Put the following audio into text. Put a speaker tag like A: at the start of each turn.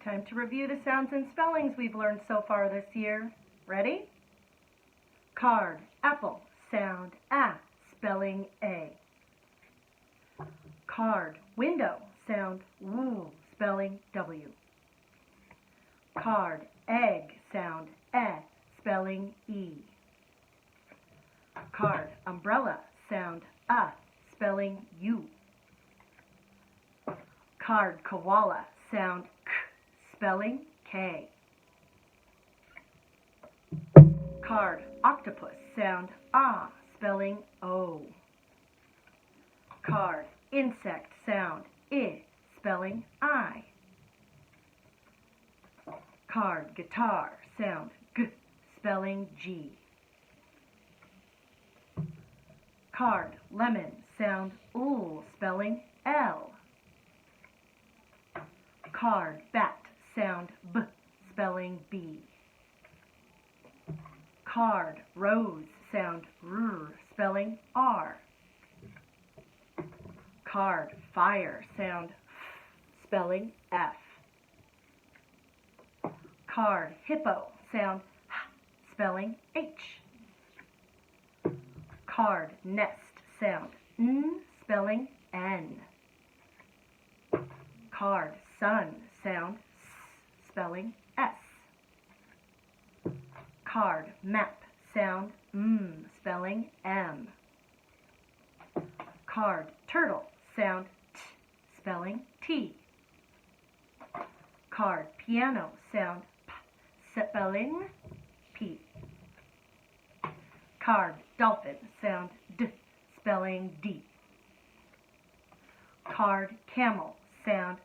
A: Time to review the sounds and spellings we've learned so far this year. Ready? Card, apple, sound A, spelling A. Card, window, sound W, spelling W. Card, egg, sound E, spelling E. Card, umbrella, sound A, spelling U. Card, koala, sound K, spelling K. Card, octopus, sound A, spelling O. Card, insect, sound I, spelling I. Card, guitar, sound G, spelling G. Card, lemon, sound L, spelling L. Card, bat, sound B, spelling B. Card, rose, sound R, spelling R. Card, fire, sound F, spelling F. Card, hippo, sound H, spelling H. Card, nest, sound N, spelling N. Card, sun, sound S, spelling S. Card, map, sound M, spelling M. Card, turtle, sound T, spelling T. Card, piano, sound P, spelling P. Card, dolphin, sound D, spelling D. Card, camel, sound